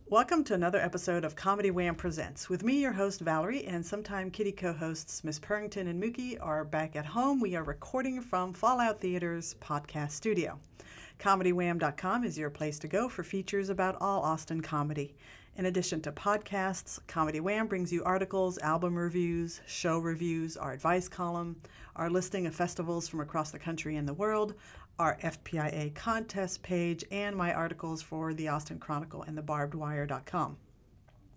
Welcome to another episode of Comedy Wham Presents. With me, your host, Valerie, and sometime kitty co-hosts Miss Purrington and Mookie are back at home. We are recording from Fallout Theater's podcast studio. ComedyWham.com is your place to go for features about all Austin comedy. In addition to podcasts, Comedy Wham brings you articles, album reviews, show reviews, our advice column, our listing of festivals from across the country and the world, our FPIA contest page, and my articles for the Austin Chronicle and thebarbedwire.com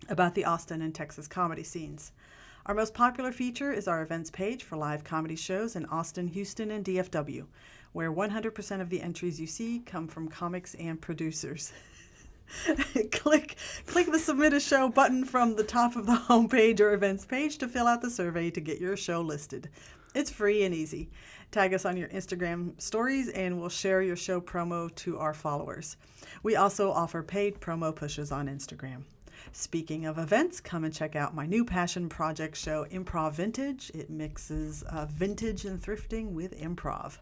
about the Austin and Texas comedy scenes. Our most popular feature is our events page for live comedy shows in Austin, Houston, and DFW, where 100% of the entries you see come from comics and producers. Click the Submit a Show button from the top of the homepage or events page to fill out the survey to get your show listed. It's free and easy. Tag us on your Instagram stories and we'll share your show promo to our followers. We also offer paid promo pushes on Instagram. Speaking of events, come and check out my new passion project show, Improv Vintage. It mixes vintage and thrifting with improv.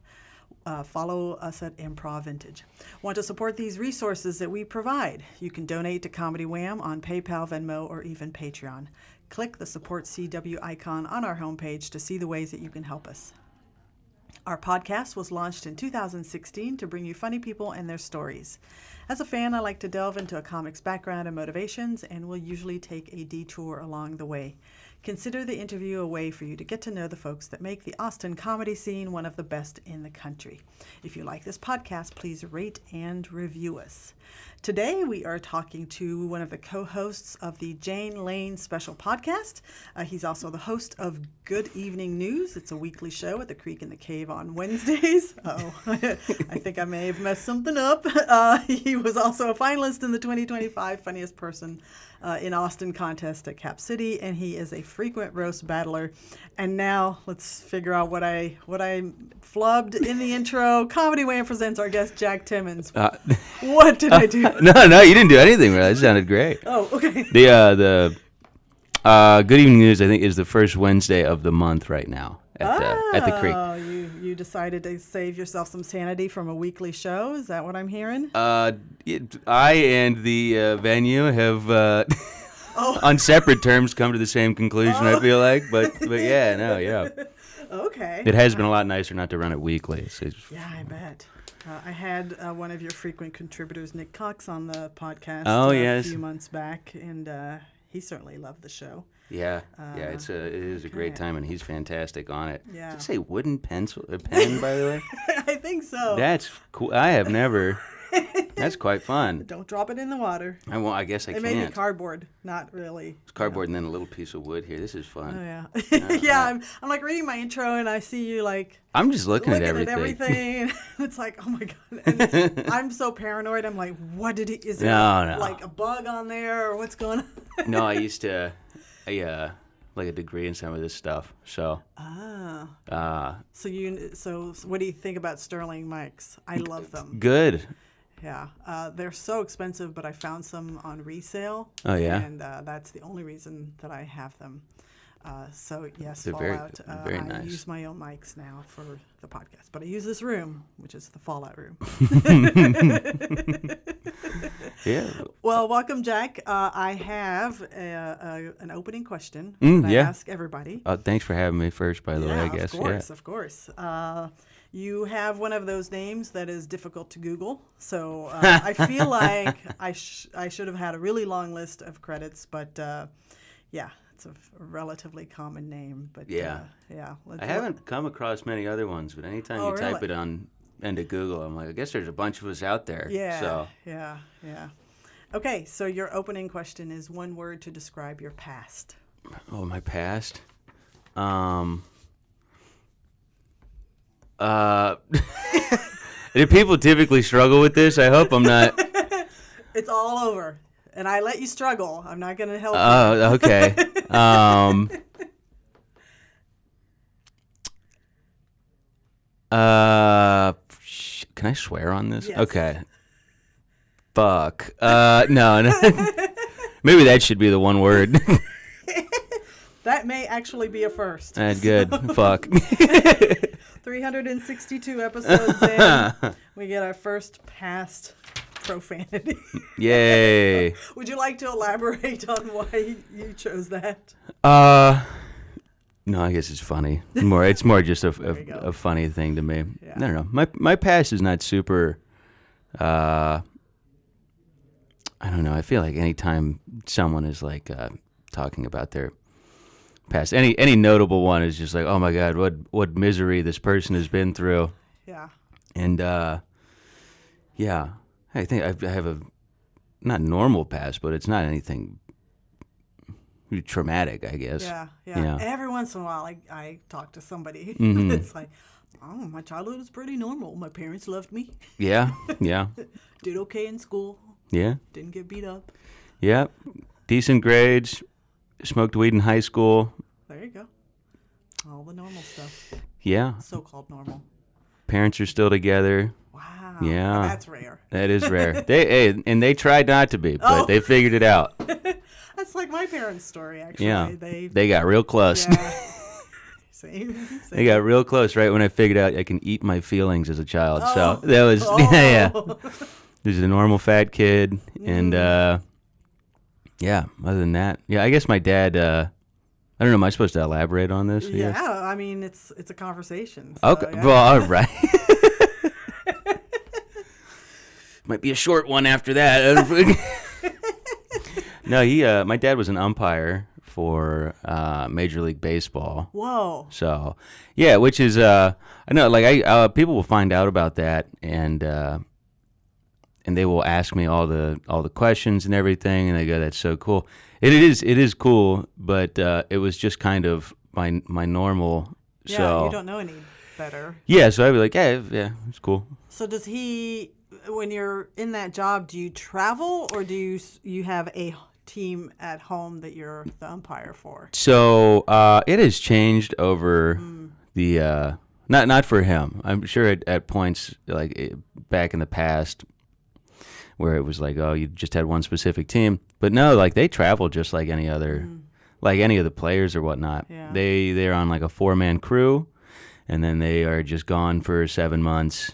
Follow us at Improv Vintage. Want to support these resources that we provide? You can donate to Comedy Wham on PayPal, Venmo, or even Patreon. Click the Support CW icon on our homepage to see the ways that you can help us. Our podcast was launched in 2016 to bring you funny people and their stories. As a fan, I like to delve into a comic's background and motivations, and will usually take a detour along the way. Consider the interview a way for you to get to know the folks that make the Austin comedy scene one of the best in the country. If you like this podcast, please rate and review us. Today, we are talking to one of the co-hosts of the Jane Lane Special Podcast. He's also the host of Good Evening News. It's a weekly show at the Creek in the Cave on Wednesdays. I think I may have messed something up. He was also a finalist in the 2025 Funniest Person in Austin contest at Cap City, and he is a frequent roast battler. And now let's figure out what I flubbed in the intro. Comedy Wham presents our guest Jack Timmons. What did I do? No, you didn't do anything. Really. That sounded great. Oh, okay. The Good Evening News, I think, is the first Wednesday of the month right now at the Creek. Oh, you decided to save yourself some sanity from a weekly show? Is that what I'm hearing? I and the venue have on separate terms come to the same conclusion. I feel like, but yeah. Okay. It has been a lot nicer not to run it weekly. Yeah, I bet. I had one of your frequent contributors, Nick Cox, on the podcast a few months back, and he certainly loved the show. Yeah, it is a great time, and he's fantastic on it. Yeah. Did you say wooden pen, by the way? I think so. That's cool. I have never. That's quite fun. Don't drop it in the water. I guess I can't. It may be cardboard, not really. It's cardboard and then a little piece of wood here. This is fun. Oh, yeah. Yeah, I'm like reading my intro, and I see you like... I'm just looking at everything. It's like, oh my God. And I'm so paranoid. I'm like, what did he... Is there like a bug on there, or what's going on? No, I used to... like a degree in some of this stuff. So. So what do you think about Sterling mics? I love them. Good. Yeah, they're so expensive, but I found some on resale. Oh yeah. And that's the only reason that I have them. So yes, they're Fallout. very nice. I use my own mics now for the podcast, but I use this room, which is the Fallout room. Yeah. Well, welcome, Jack. I have an opening question that I ask everybody. Thanks for having me first, by the way, I guess. Of course. You have one of those names that is difficult to Google, so I feel like I should have had a really long list of credits, but it's a relatively common name. But I haven't come across many other ones, but anytime you type it into Google, I'm like, I guess there's a bunch of us out there. Yeah. So. Yeah. Okay, so your opening question is one word to describe your past. Oh, my past? Do people typically struggle with this? I hope I'm not. It's all over. And I let you struggle. I'm not going to help you. Oh, okay. Can I swear on this? Yes. Okay. Fuck. No. Maybe that should be the one word. That may actually be a first. That's good. Fuck. 362 episodes in, we get our first past profanity. Yay. Would you like to elaborate on why you chose that? No, I guess it's funny. It's more just a funny thing to me. Yeah. I don't know. My past is not super. I don't know. I feel like anytime someone is like talking about their past, any notable one is just like, oh my God, what misery this person has been through. Yeah. And yeah, I think I have a not normal past, but it's not anything traumatic, I guess. Yeah. Every once in a while, I talk to somebody. Mm-hmm. It's like, oh, my childhood was pretty normal. My parents loved me. Yeah. Did okay in school. Yeah. Didn't get beat up. Yeah. Decent grades. Smoked weed in high school. There you go. All the normal stuff. Yeah. So-called normal. Parents are still together. Wow. Yeah. Well, that's rare. That is rare. They tried not to be, but they figured it out. That's like my parents' story, actually. Yeah. They got real close. Yeah. Same. They got real close right when I figured out I can eat my feelings as a child. Oh. So that was, yeah. There's a normal fat kid. And, yeah, other than that. Yeah, I guess my dad, I don't know, am I supposed to elaborate on this? Yeah, I mean, it's a conversation. So, okay, yeah. well, all right. Might be a short one after that. No, my dad was an umpire for Major League Baseball. Whoa. So, yeah, which is I know, like people will find out about that and they will ask me all the questions and everything, and they go, "That's so cool." It is cool, but it was just kind of my normal. Yeah, so, you don't know any better. Yeah, so I'd be like, yeah, it's cool. So does he? When you're in that job, do you travel or do you have a team at home that you're the umpire for? So it has changed over the not for him. I'm sure at points like back in the past where it was like, oh, you just had one specific team, but no, like they travel just like any other, like any of the players or whatnot. Yeah. They're on like a 4-man crew, and then they are just gone for 7 months,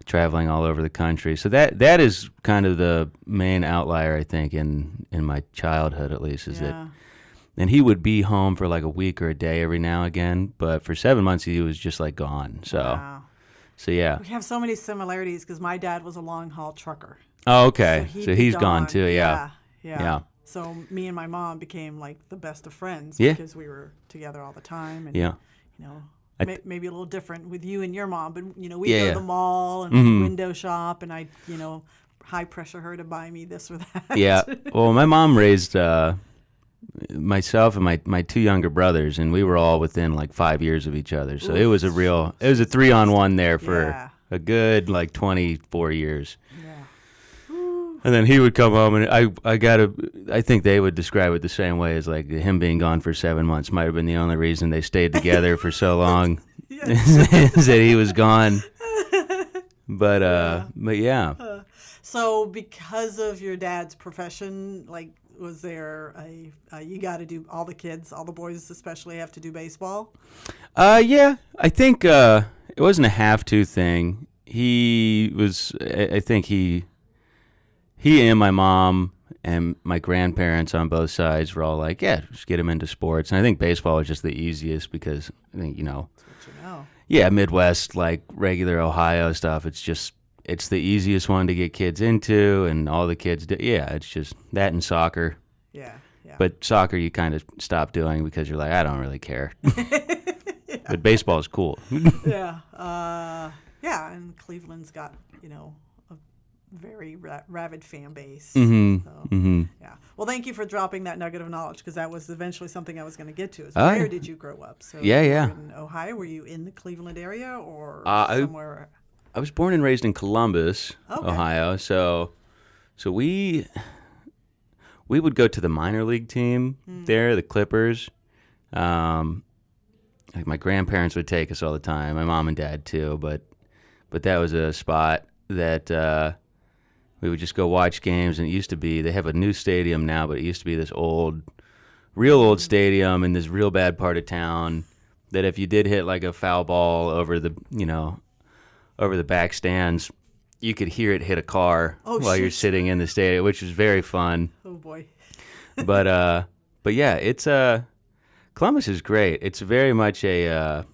traveling all over the country. So that is kind of the main outlier, I think, in my childhood at least, is that. And he would be home for like a week or a day every now and again, but for 7 months he was just like gone. So, wow. So yeah. We have so many similarities because my dad was a long haul trucker. Oh, okay. So So he's gone too. Yeah. So me and my mom became like the best of friends Yeah. because we were together all the time. And, Yeah. you know, maybe a little different with you and your mom, but, you know, we'd Yeah, go yeah. to the mall and window shop, and I'd, you know, high pressure her to buy me this or that. Yeah. Well, my mom raised myself and my two younger brothers, and we were all within like 5 years of each other. So it was a 3-on-1 there for a good like 24 years. Yeah. And then he would come home, and I think they would describe it the same way as like him being gone for 7 months might have been the only reason they stayed together for so long, is that he was gone. But yeah. So because of your dad's profession, like, was there you got to do, all the boys especially have to do baseball? Yeah, I think it wasn't a have-to thing. I think he and my mom and my grandparents on both sides were all like, yeah, just get him into sports. And I think baseball was just the easiest because I think, That's what you know. Yeah, Midwest, like regular Ohio stuff, it's the easiest one to get kids into, and all the kids do. Yeah, it's just that and soccer. Yeah. But soccer you kind of stop doing because you're like, I don't really care. But baseball is cool. Yeah. And Cleveland's got, you know, a very rabid fan base. Mm-hmm. Yeah. Well, thank you for dropping that nugget of knowledge, because that was eventually something I was going to get to. Oh, Where yeah. did you grow up? So Yeah. you were in Ohio. Were you in the Cleveland area or somewhere? I was born and raised in Columbus, Okay. Ohio. So we would go to the minor league team there, the Clippers. Like my grandparents would take us all the time. My mom and dad too, but that was a spot that we would just go watch games. And it used to be, they have a new stadium now, but it used to be this real old stadium in this real bad part of town that if you did hit like a foul ball over the back stands, you could hear it hit a car while you're shit. sitting in the stadium, which was very fun. Oh boy. But yeah, it's Columbus is great. It's very much a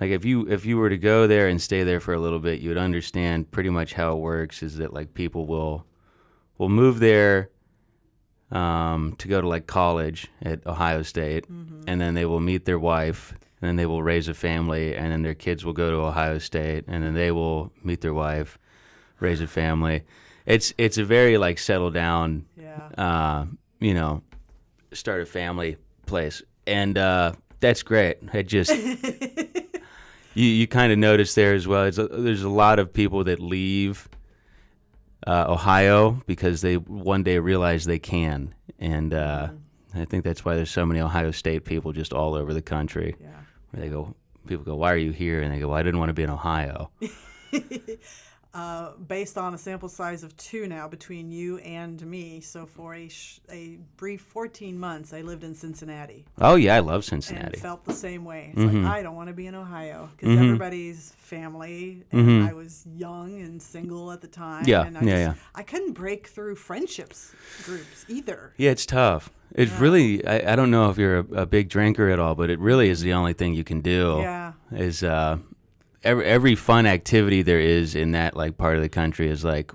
like if you were to go there and stay there for a little bit, you would understand pretty much how it works. Is that like people will move there to go to like college at Ohio State, and then they will meet their wife, and then they will raise a family, and then their kids will go to Ohio State, and then they will meet their wife, raise a family. It's a very like settle down, start a family place, and that's great. It just you kind of notice there as well. There's a lot of people that leave Ohio because they one day realize they can, and I think that's why there's so many Ohio State people just all over the country. Yeah. Where people go, "Why are you here?" And they go, "Well, I didn't want to be in Ohio." Based on a sample size of 2 now between you and me, so for a brief 14 months, I lived in Cincinnati. Oh yeah, I love Cincinnati. And felt the same way. It's like, I don't want to be in Ohio because everybody's family, and I was young and single at the time. Yeah, and I couldn't break through friendships groups either. Yeah, it's tough. It's really, I don't know if you're a big drinker at all, but it really is the only thing you can do. Yeah. Is every fun activity there is in that like part of the country is like,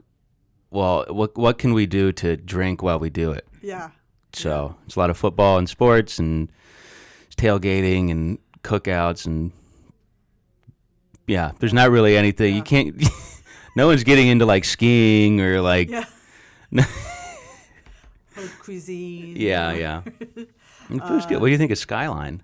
well, what can we do to drink while we do it? Yeah. So it's a lot of football and sports and tailgating and cookouts and there's not really anything you can't. No one's getting into like skiing or like. Yeah. Haute cuisine. Yeah. And food's good. What do you think of Skyline?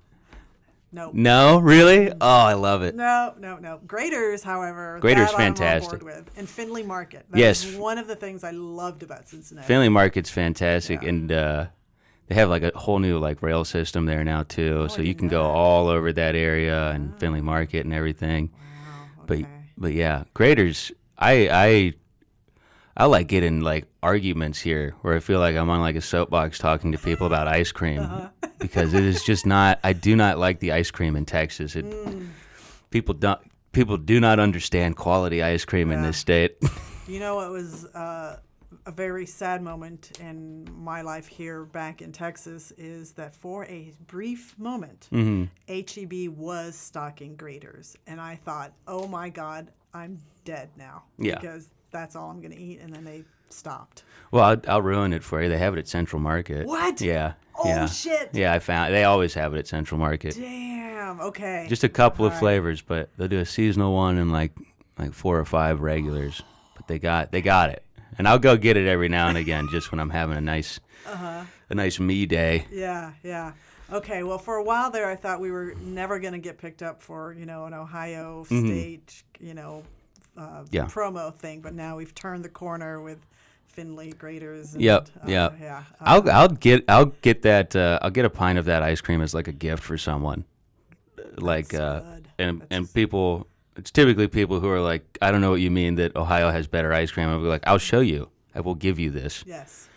No. No, really? Oh, I love it. No. Graders, however, Graders that fantastic. I'm on board with. And Finley Market. That Yes. was one of the things I loved about Cincinnati. Finley Market's fantastic, and they have like a whole new like rail system there now too, so you can go all over that area and Finley Market and everything. Wow. Okay. But yeah, Graders. I like getting like arguments here where I feel like I'm on like a soapbox talking to people about ice cream because it is just not. I do not like the ice cream in Texas. People do not understand quality ice cream in this state. You know, it was a very sad moment in my life here back in Texas is that for a brief moment, H-E-B was stocking Graders, and I thought, oh my God, I'm dead now because that's all I'm going to eat, and then they stopped. Well, I'll ruin it for you. They have it at Central Market. What? Yeah. Oh, shit. Yeah, I found they always have it at Central Market. Damn. Okay. Just a couple of flavors, but they'll do a seasonal one and like 4 or 5 regulars. But they got it, and I'll go get it every now and again, just when I'm having a nice me day. Yeah. Okay. Well, for a while there, I thought we were never going to get picked up for an Ohio State promo thing, but now we've turned the corner with Finley Graders. And, Yep. I'll get that. I'll get a pint of that ice cream as like a gift for someone. Like and people. It's typically people who are like, I don't know what you mean that Ohio has better ice cream. I'll be like, I'll show you. I will give you this. Yes.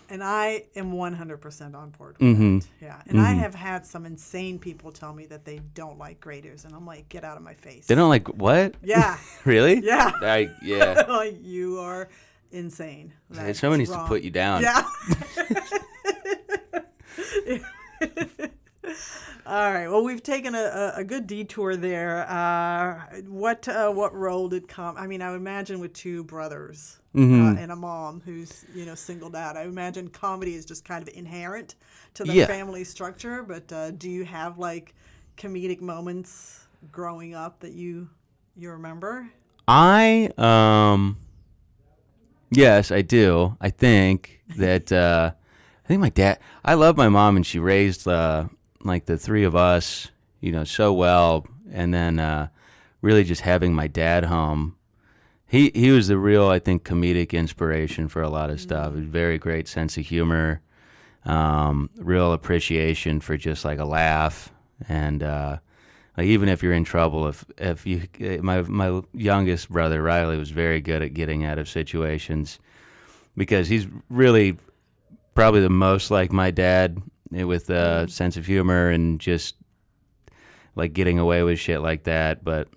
And I am 100% on board with that. Yeah. And I have had some insane people tell me that they don't like Graders, and I'm like, get out of my face. They don't like what? Yeah. Really? Yeah. Yeah. Like, you are insane. Someone needs to put you down. Yeah. All right. Well, we've taken a good detour there. What role did I mean, I would imagine with 2 brothers and a mom who's singled out. I imagine comedy is just kind of inherent to the family structure. But do you have like comedic moments growing up that you remember? Yes, I do. I think that I think my dad. I love my mom, and she raised like the 3 of us, so well. And then really just having my dad home. He was the real, I think, comedic inspiration for a lot of stuff. A very great sense of humor, real appreciation for just like a laugh, and like even if you're in trouble, if you, my youngest brother Riley was very good at getting out of situations because he's really probably the most like my dad with a sense of humor and just like getting away with shit like that. But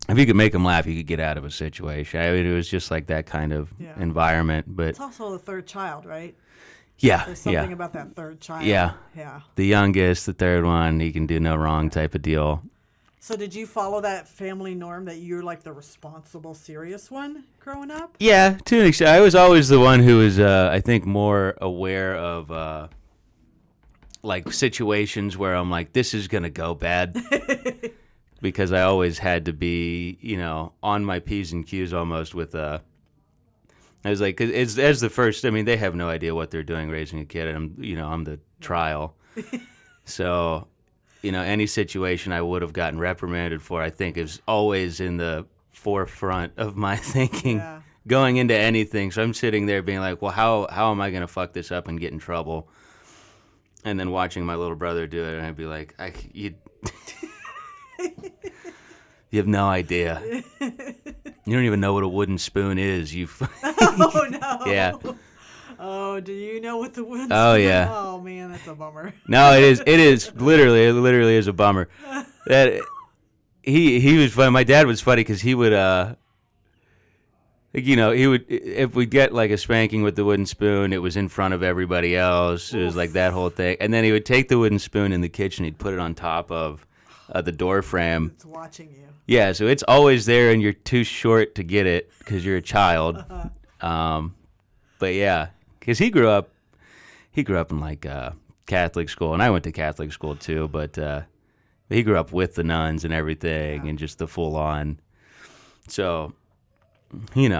if you could make them laugh, you could get out of a situation. I mean, it was just like that kind of environment. But it's also the third child, right? Yeah, There's something about that third child. Yeah. Yeah. The youngest, the third one, he can do no wrong type of deal. So did you follow that family norm that you're like the responsible, serious one growing up? Yeah, to an extent. I was always the one who was, I think, more aware of like situations where I'm like, this is going to go bad. Because I always had to be, on my P's and Q's almost with I was like, 'cause as the first, I mean, they have no idea what they're doing raising a kid, and I'm the trial. So, any situation I would have gotten reprimanded for, I think is always in the forefront of my thinking going into anything. So I'm sitting there being like, well, how am I going to fuck this up and get in trouble? And then watching my little brother do it, and I'd be like, you have no idea. You don't even know what a wooden spoon is. Oh, no. Yeah. Oh, do you know what the wooden Oh, spoon? yeah. Oh, man, that's a bummer. No, it is. It is literally is a bummer. That he was funny. My dad was funny because he would he would, if we get like a spanking with the wooden spoon, it was in front of everybody else. It was like that whole thing. And then he would take the wooden spoon in the kitchen, he'd put it on top of the door frame. It's watching you. Yeah, so it's always there, and you're too short to get it because you're a child. But yeah, because he grew up in like Catholic school, and I went to Catholic school too. But he grew up with the nuns and everything, and just the full on. So, kind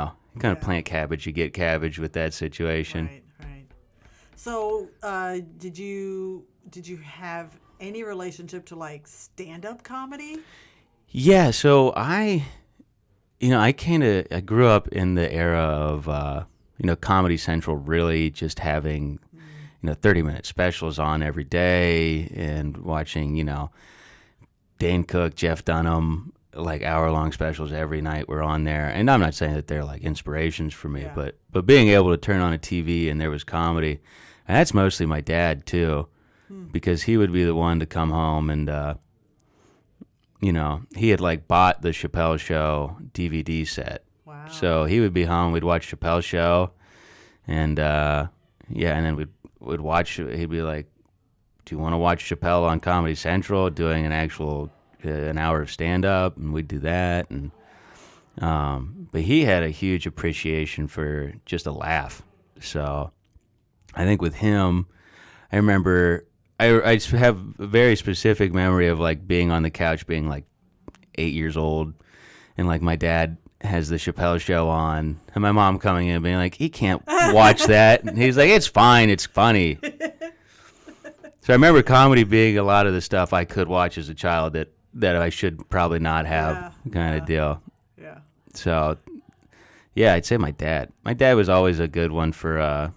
of plant cabbage, you get cabbage with that situation. Right. So, did you have any relationship to like stand-up comedy? Yeah, so I grew up in the era of Comedy Central really just having 30-minute specials on every day, and watching Dane Cook, Jeff Dunham, like hour-long specials every night were on there. And I'm not saying that they're like inspirations for me, but being able to turn on a TV and there was comedy, and that's mostly my dad too, because he would be the one to come home and he had like bought the Chappelle Show DVD set. Wow. So he would be home, we'd watch Chappelle Show, and and then we'd watch. He'd be like, "Do you want to watch Chappelle on Comedy Central doing an actual an hour of stand up?" And we'd do that. And but he had a huge appreciation for just a laugh. So I think with him, I remember I just have a very specific memory of like being on the couch, being like 8 years old, and like my dad has the Chappelle Show on, and my mom coming in and being like, "He can't watch that." And he's like, "It's fine, it's funny." So I remember comedy being a lot of the stuff I could watch as a child that I should probably not have, kind of deal. Yeah. So yeah, I'd say my dad. My dad was always a good one for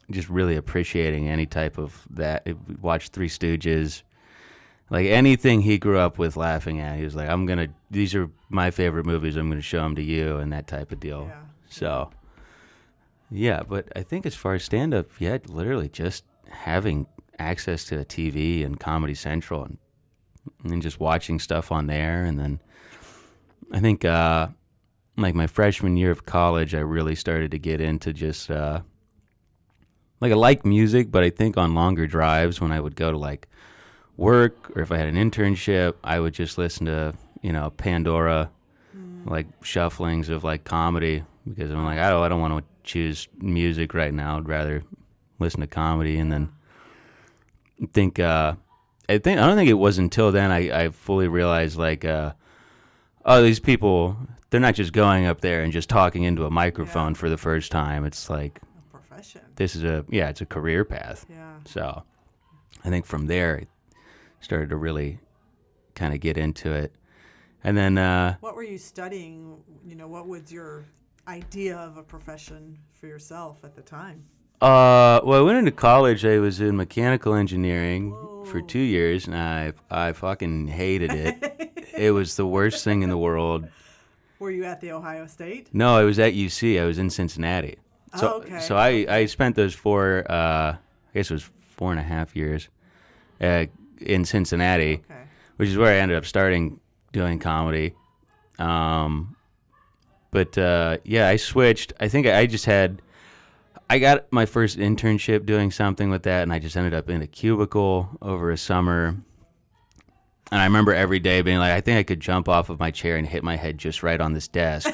just really appreciating any type of that. Watch Three Stooges. Like anything he grew up with laughing at, he was like, these are my favorite movies, I'm going to show them to you, and that type of deal. Yeah. So, yeah, but I think as far as stand-up, literally just having access to a TV and Comedy Central and just watching stuff on there. And then I think like my freshman year of college, I really started to get into just, like I like music, but I think on longer drives when I would go to like work, or if I had an internship, I would just listen to Pandora, like shufflings of like comedy, because I'm like, I don't want to choose music right now. I'd rather listen to comedy. And then I don't think it was until then I fully realized like, these people, they're not just going up there and just talking into a microphone for the first time. It's like A profession. this is it's a career path. Yeah. So I think from there I started to really kind of get into it. And then What were you studying? What was your idea of a profession for yourself at the time? well, I went into college. I was in mechanical engineering for 2 years, and I fucking hated it. It was the worst thing in the world. Were you at the Ohio State? No, I was at UC. I was in Cincinnati. So, okay. So I spent those I guess it was 4.5 years in Cincinnati, which is where I ended up starting doing comedy. But I switched. I think I got my first internship doing something with that, and I just ended up in a cubicle over a summer. And I remember every day being like, I think I could jump off of my chair and hit my head just right on this desk.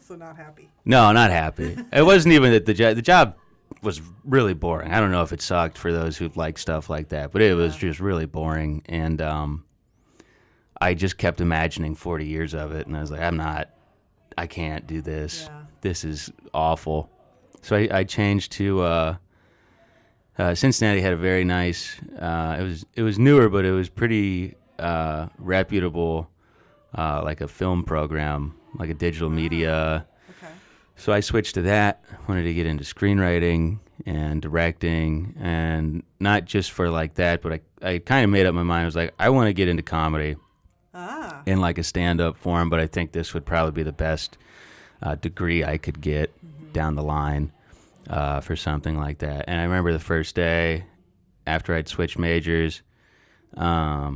So not happy. No, not happy. It wasn't even that the job was really boring. I don't know if it sucked for those who like stuff like that, but it was just really boring. And I just kept imagining 40 years of it, and I was like, I can't do this. Yeah. This is awful. So I changed to Cincinnati. Had a very nice. It was newer, but it was pretty reputable, like a film program, like a digital media. Okay. So I switched to that. Wanted to get into screenwriting and directing, and not just for like that, but I kind of made up my mind. I was like, I want to get into comedy in like a stand-up form, but I think this would probably be the best degree I could get down the line for something like that. And I remember the first day after I'd switched majors, I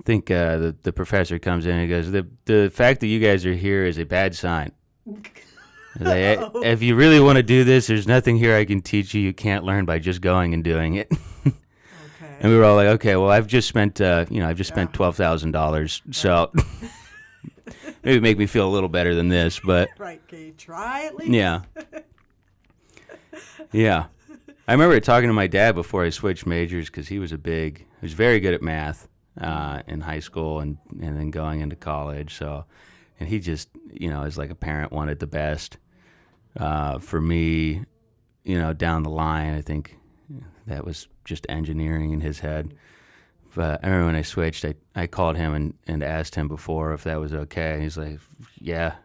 think the professor comes in and he goes, the fact that you guys are here is a bad sign. Like, if you really want to do this, there's nothing here I can teach you. You can't learn by just going and doing it. Okay. And we were all like, okay, well, I've just spent spent $12,000, so maybe make me feel a little better than this. But right, can you try at least? yeah, yeah. I remember talking to my dad before I switched majors because he was very good at math in high school and then going into college. So, and he just, as like a parent, wanted the best for me, down the line. I think that was just engineering in his head. But I remember when I switched, I called him and asked him before if that was okay. And he's like, yeah.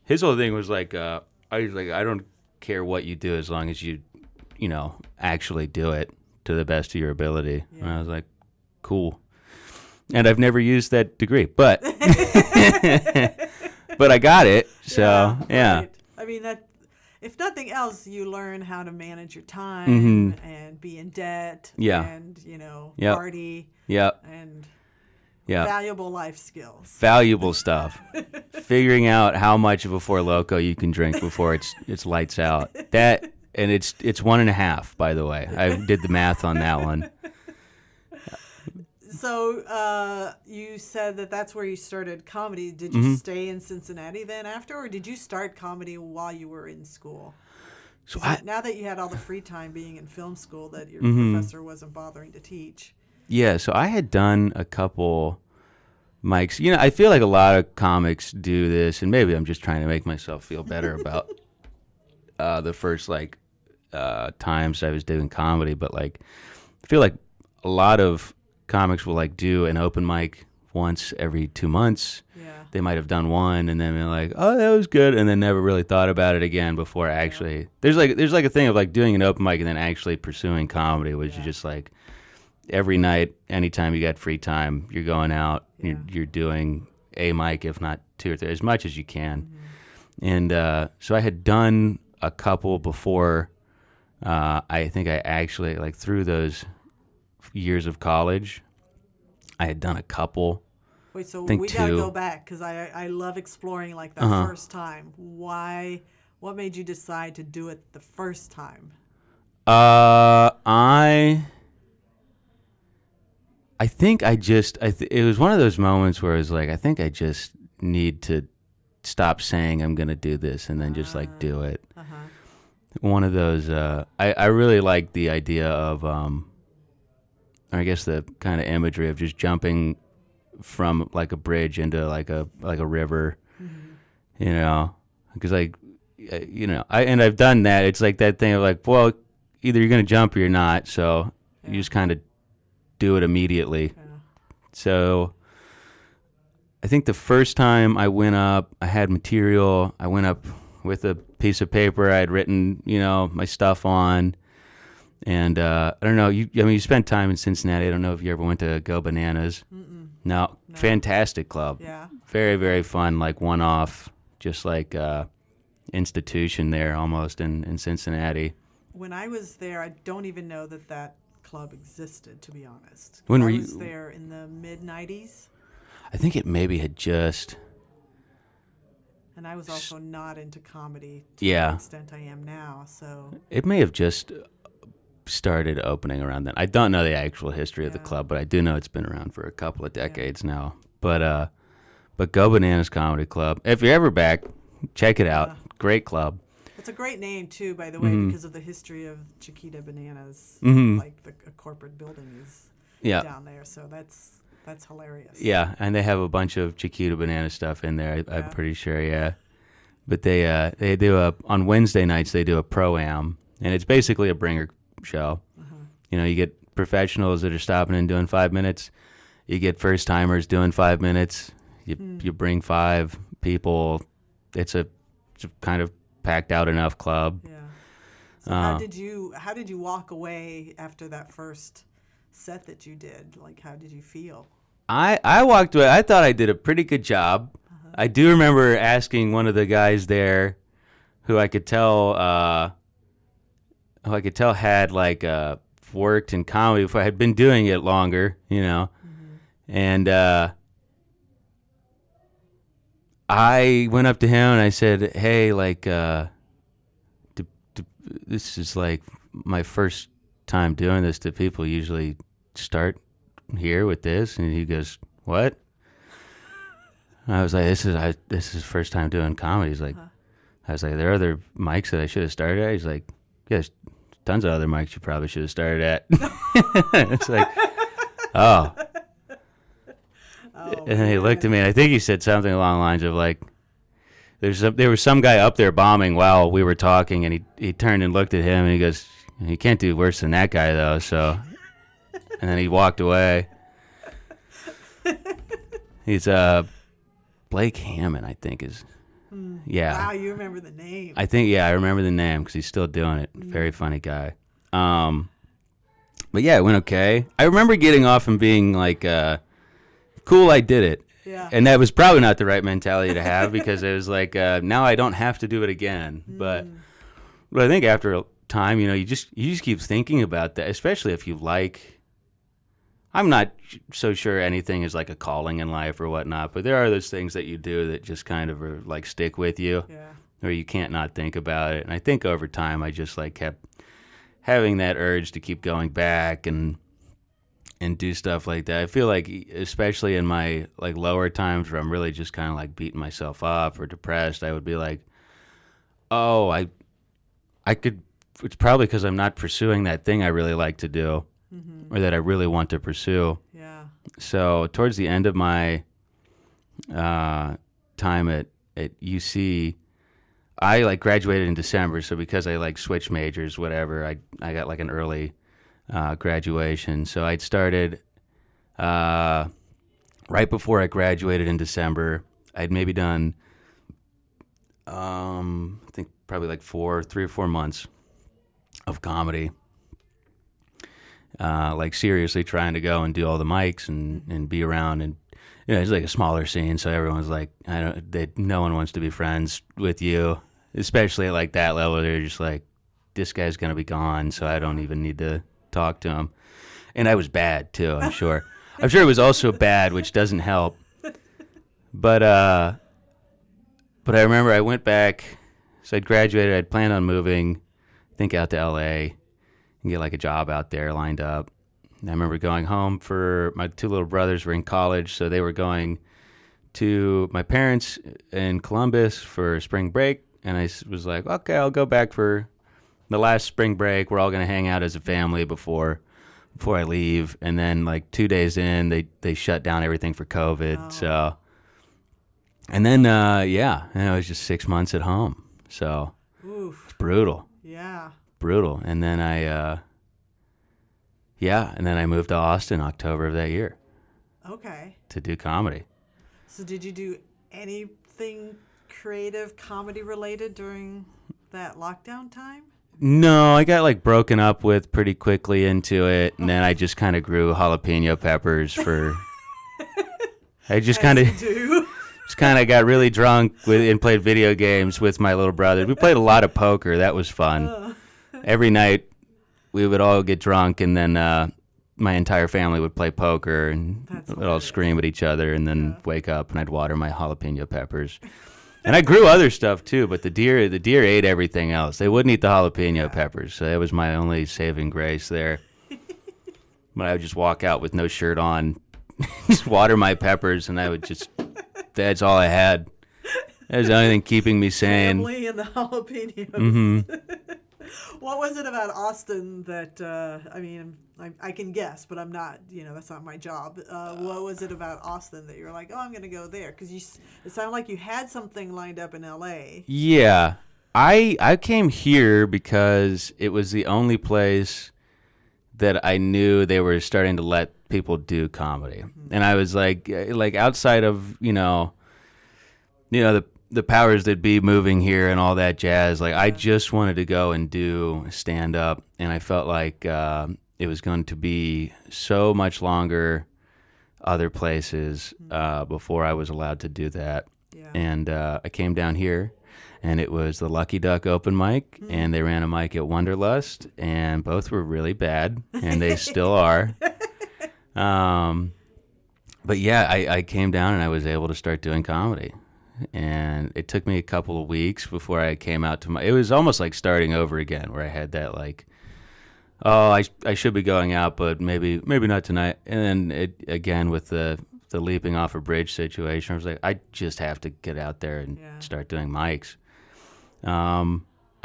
His whole thing was like, I don't care what you do as long as you, actually do it to the best of your ability. Yeah. And I was like, cool. And I've never used that degree, but but I got it. So yeah. Right. I mean, that if nothing else, you learn how to manage your time and be in debt. Yeah. And Yep. party. Yep. And yeah. valuable life skills. Valuable stuff. Figuring out how much of a Four Loko you can drink before it's lights out. That, and it's 1.5, by the way. I did the math on that one. So you said that's where you started comedy. Did you stay in Cincinnati then after, or did you start comedy while you were in school? So now that you had all the free time being in film school that your professor wasn't bothering to teach. Yeah, so I had done a couple mics. I feel like a lot of comics do this, and maybe I'm just trying to make myself feel better about the first times I was doing comedy. But I feel like a lot of comics will do an open mic once every 2 months. Yeah. They might have done one and then been like, oh, that was good, and then never really thought about it again before actually. There's a thing of doing an open mic and then actually pursuing comedy, which is just every night, anytime you got free time, you're going out, you're doing a mic, if not 2 or 3, as much as you can. And so I had done a couple before. I think I actually, through those years of college, I had done a couple. Wait, so we got to go back because I love exploring that first time. Why? What made you decide to do it the first time? I think it was one of those moments where I was like, I think I just need to stop saying I'm going to do this and then just do it. One of those, I really like the idea of, I guess the kind of imagery of just jumping from a bridge into a river, because I've done that. It's that thing of well, either you're going to jump or you're not. So you just kind of do it immediately. Yeah. So I think the first time I went up, I had material. I went up with a piece of paper I had written, my stuff on. And I don't know. You spent time in Cincinnati. I don't know if you ever went to Go Bananas. No, fantastic club. Yeah, very, very fun. One-off, just institution there almost in Cincinnati. When I was there, I don't even know that club existed, to be honest. When I were was you there in the mid-'90s. I think it maybe had just And I was also not into comedy to Yeah. the extent I am now. So it may have just started opening around then. I don't know the actual history of the Yeah. club, but I do know it's been around for a couple of decades now. But Go Bananas Comedy Club. If you're ever back, check it out. Yeah. Great club. it's a great name too, by the way, Mhm. because of the history of Chiquita Bananas. Mhm. Like a corporate building is Yeah. down there, so that's hilarious. Yeah, and they have a bunch of Chiquita Banana stuff in there. I'm Yeah. pretty sure, yeah. But they do on Wednesday nights they do a pro-am, and it's basically a bringer show. Uh-huh. You know, you get professionals that are stopping and doing 5 minutes. You get first timers doing 5 minutes. You bring 5 people. It's a kind of packed out enough club. Yeah. So how did you walk away after that first set that you did? Like, how did you feel? I walked away. I thought I did a pretty good job. I do remember asking one of the guys there, who I could tell had like worked in comedy before. I had been doing it longer, you know, and I went up to him and I said, "Hey, like, this is like my first time doing this. Do people usually start here with this?" And he goes, "What?" I was like, this is first time doing comedy. He's like, I was like, there are other mics that I should have started at. He's like, yeah, there's tons of other mics you probably should have started at. It's like, oh. And then he looked at me, and I think he said something along the lines of like, there was some guy up there bombing while we were talking, and he turned and looked at him, and he goes, "You can't do worse than that guy, though." So, and then he walked away. He's Blake Hammond, I think is. Yeah. Wow, you remember the name. I think, yeah, I remember the name because he's still doing it. Very funny guy. But yeah, it went okay. I remember getting off and being like, cool, I did it. Yeah. And that was probably not the right mentality to have because it was like, now I don't have to do it again. But I think after a time, you know, you just keep thinking about that, especially if you like. I'm not so sure anything is like a calling in life or whatnot, but there are those things that you do that just kind of are like stick with you, or you can't not think about it. And I think over time, I just like kept having that urge to keep going back and do stuff like that. I feel like, especially in my like lower times where I'm really just kind of like beating myself up or depressed, I would be like, oh, I could. It's probably because I'm not pursuing that thing I really like to do. Or that I really want to pursue. Yeah. So towards the end of my time at UC, I like graduated in December. So because I like switched majors, whatever, I got like an early graduation. So I'd started right before I graduated in December. I'd maybe done, I think probably like 3 or 4 months of comedy. Like seriously trying to go and do all the mics and be around, and you know, it's like a smaller scene, so everyone's like, no one wants to be friends with you, especially at like that level. They're just like, this guy's gonna be gone, so I don't even need to talk to him. And I was bad too, I'm sure. I'm sure it was also bad, which doesn't help. But I remember I went back, so I'd graduated. I'd planned on moving, I think out to LA. And get like a job out there lined up. And I remember going home for my 2 little brothers were in college, so they were going to my parents in Columbus for spring break. And I was like, okay, I'll go back for the last spring break. We're all going to hang out as a family before I leave. And then like 2 days in, they shut down everything for COVID. Oh. So, and then, yeah, and I was just 6 months at home. So Oof. it's brutal. Yeah. Brutal. And then I moved to Austin October of that year Okay. to do comedy. So did you do anything creative, comedy related during that lockdown time? No, I got like broken up with pretty quickly into it, and then I just kind of grew jalapeno peppers for. I just kind of got really drunk and played video games with my little brother. We played a lot of poker. That was fun. Every night we would all get drunk, and then my entire family would play poker, and we'd all scream at each other, and then wake up, and I'd water my jalapeno peppers. And I grew other stuff too, but the deer ate everything else. They wouldn't eat the jalapeno peppers, so that was my only saving grace there. But I would just walk out with no shirt on, just water my peppers, and I would that's all I had. That was the only thing keeping me sane. Family and the jalapenos. Mm-hmm. What was it about Austin that, I can guess, but I'm not, that's not my job. What was it about Austin that you were like, oh, I'm going to go there? Because it sounded like you had something lined up in L.A. Yeah. I came here because it was the only place that I knew they were starting to let people do comedy. Mm-hmm. And I was like outside of, the powers that be moving here and all that jazz, I just wanted to go and do stand-up, and I felt like it was going to be so much longer other places before I was allowed to do that. Yeah. And I came down here, and it was the Lucky Duck open mic, and they ran a mic at Wanderlust, and both were really bad, and they still are. But yeah, I came down, and I was able to start doing comedy. And it took me a couple of weeks before I came out to it was almost like starting over again, where I had that I should be going out, but maybe not tonight. And then it again with the leaping off a bridge situation, I was like, I just have to get out there and start doing mics. And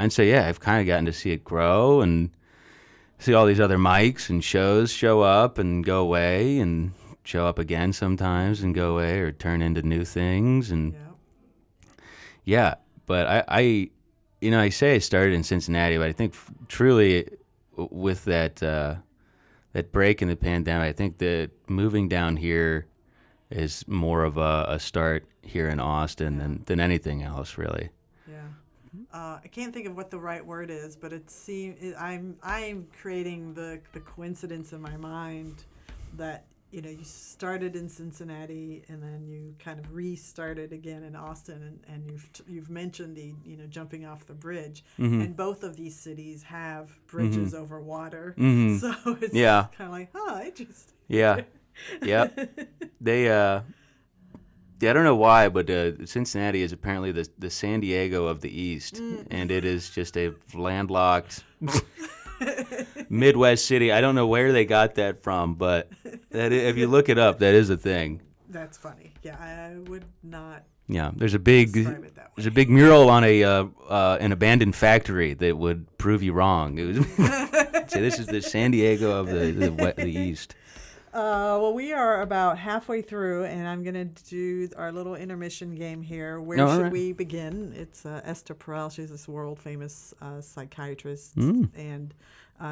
so I've kind of gotten to see it grow and see all these other mics and shows show up and go away and show up again sometimes and go away or turn into new things. And but I say I started in Cincinnati, but I think truly with that break in the pandemic, I think that moving down here is more of a start here in Austin than anything else, really. Yeah. I can't think of what the right word is, but I'm creating the coincidence in my mind that you started in Cincinnati and then you kind of restarted again in Austin, and you've mentioned the jumping off the bridge, and both of these cities have bridges over water, so it's kind of like they I don't know why, but Cincinnati is apparently the San Diego of the East, and it is just a landlocked Midwest city. I don't know where they got that from, but if you look it up, that is a thing. That's funny. Yeah, I would not. Yeah, there's a big mural on an abandoned factory that would prove you wrong. It was say this is the San Diego of the East. Well, we are about halfway through, and I'm going to do our little intermission game here. Where should we begin? It's Esther Perel. She's this world-famous psychiatrist, and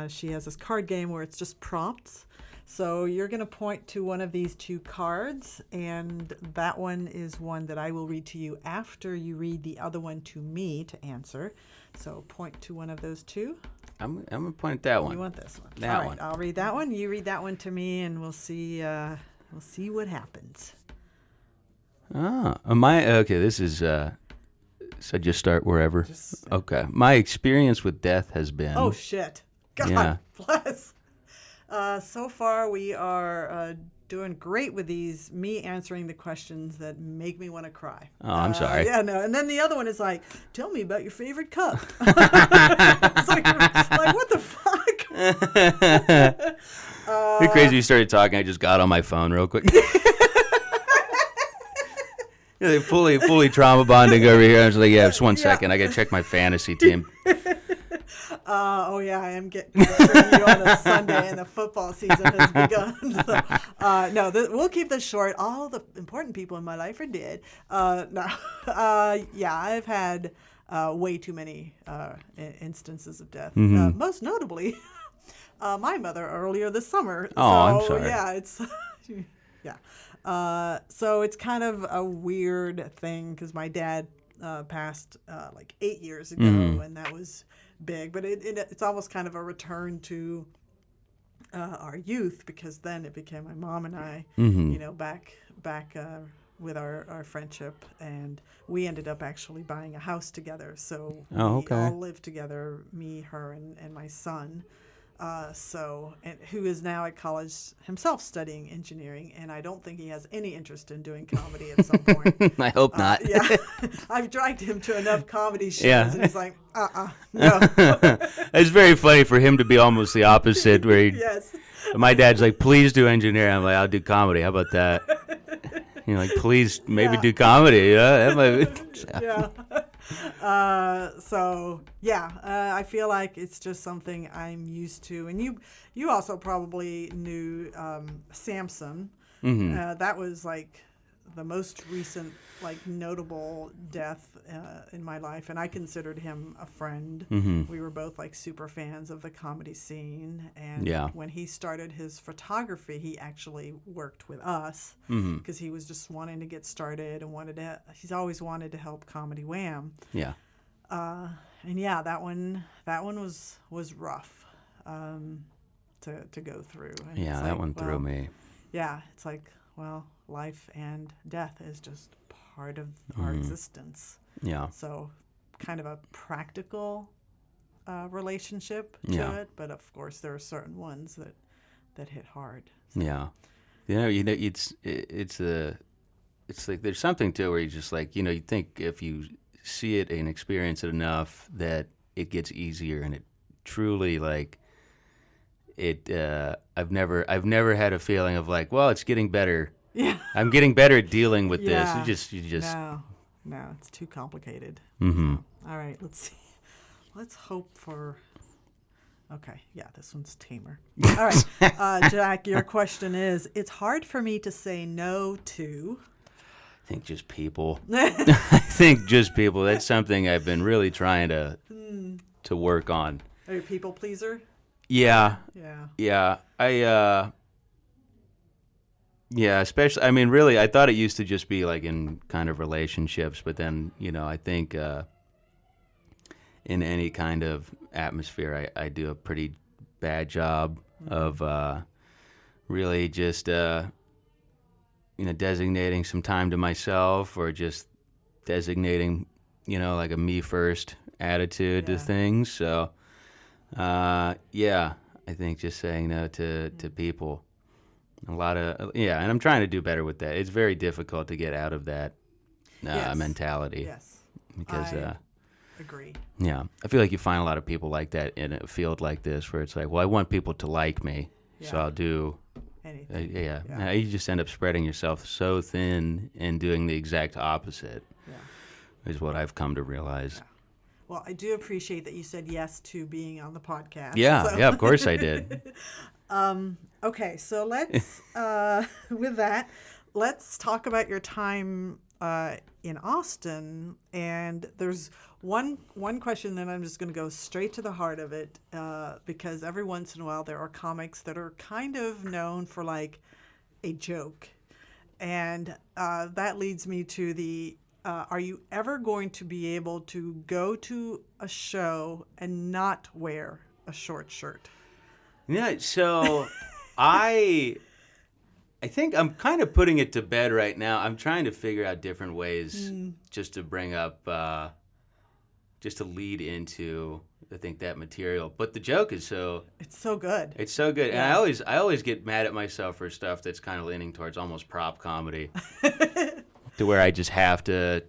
she has this card game where it's just prompts. So you're going to point to one of these two cards, and that one is one that I will read to you after you read the other one to me to answer. So point to one of those two. I'm going to point at that one. You want this one? That All right, one. I'll read that one. You read that one to me, and we'll see what happens. Okay, this is, so just start wherever. Okay. My experience with death has been. Oh, shit. God bless. So far, we are doing great with these, me answering the questions that make me want to cry. Oh, I'm sorry. Yeah, no. And then the other one is like, tell me about your favorite cup. It's like, what the fuck? You're crazy. You started talking. I just got on my phone real quick. They're fully trauma bonding over here. I was like, just 1 second. I got to check my fantasy team. I am getting you on a Sunday and the football season has begun. So, we'll keep this short. All the important people in my life are dead. I've had way too many instances of death. Most notably, my mother earlier this summer. Oh, I'm sorry. Yeah, it's so it's kind of a weird thing because my dad passed 8 years ago, and that was big, but it's almost kind of a return to our youth, because then it became my mom and I, back with our friendship, and we ended up actually buying a house together. So we all lived together, me, her, and my son. And who is now at college himself studying engineering, and I don't think he has any interest in doing comedy at some point. I hope not. Yeah, I've dragged him to enough comedy shows, Yeah. and he's like, no. It's very funny for him to be almost the opposite, where Yes. my dad's like, please do engineering. I'm like, I'll do comedy. How about that? You know, like, please maybe Yeah. do comedy. Yeah, that might be... Yeah. I feel like it's just something I'm used to. And you also probably knew Samson. Mhm. That was like the most recent, like, notable death in my life, and I considered him a friend. Mhm. We were both like super fans of the comedy scene, and Yeah. when he started his photography, he actually worked with us Mhm. because he was just wanting to get started and he's always wanted to help Comedy Wham. Yeah. And yeah, that one was rough to go through. And Yeah, it's that like, one threw well, me. Yeah, it's like, well, life and death is just part of our existence. Yeah. So kind of a practical relationship to Yeah. it, but of course there are certain ones that hit hard. Yeah. You know, it's like there's something to it where you just like, you think if you see it and experience it enough that it gets easier, and it truly like it. I've never had a feeling of like, well, it's getting better. Yeah. I'm getting better at dealing with Yeah. this. You just. No, it's too complicated. Mm-hmm. All right, let's see. Let's hope for. Okay, yeah, this one's tamer. All right, Jack, your question is: it's hard for me to say no to. I think just people. I think just people. That's something I've been really trying to work on. Are you a people pleaser? Yeah. Yeah. Yeah. Yeah, especially, I mean, really, I thought it used to just be like in kind of relationships, but then, I think in any kind of atmosphere, I do a pretty bad job of really just, designating some time to myself, or just designating, like a me first attitude to Yeah. things. So, yeah, I think just saying no to people. And I'm trying to do better with that. It's very difficult to get out of that Yes. mentality. Yes. Because, I agree. yeah, I feel like you find a lot of people like that in a field like this, where it's like, well, I want people to like me, so Yeah. I'll do, Anything. yeah. Yeah. You just end up spreading yourself so thin and doing the exact opposite, Yeah. is what I've come to realize. Yeah. Well, I do appreciate that you said yes to being on the podcast. Yeah, so- yeah, of course I did. Okay, so let's with that, let's talk about your time in Austin. And there's one question that I'm just going to go straight to the heart of it, because every once in a while there are comics that are kind of known for like a joke, and that leads me to the. Are you ever going to be able to go to a show and not wear a short shirt? Yeah, so I think I'm kind of putting it to bed right now. I'm trying to figure out different ways just to bring up, just to lead into, I think, that material. But the joke is It's so good. it's so good. Yeah. And I always get mad at myself for stuff that's kind of leaning towards almost prop comedy, to where I just have to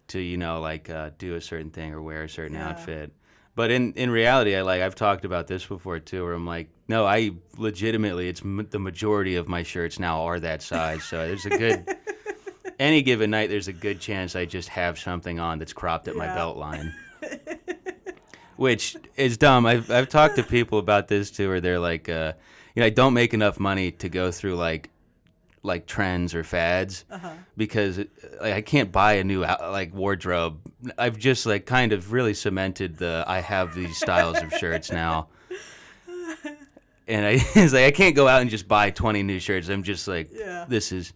do a certain thing or wear a certain Yeah. outfit. But in reality, I've talked about this before too, where I'm like, no, I legitimately, the majority of my shirts now are that size. So there's any given night, there's a good chance I just have something on that's cropped at my Yeah. belt line, which is dumb. I've talked to people about this too, where they're like, I don't make enough money to go through like trends or fads, because I can't buy a new wardrobe. I've just kind of really cemented I have these styles of shirts now, and it's like I can't go out and just buy 20 new shirts. I'm just like, Yeah.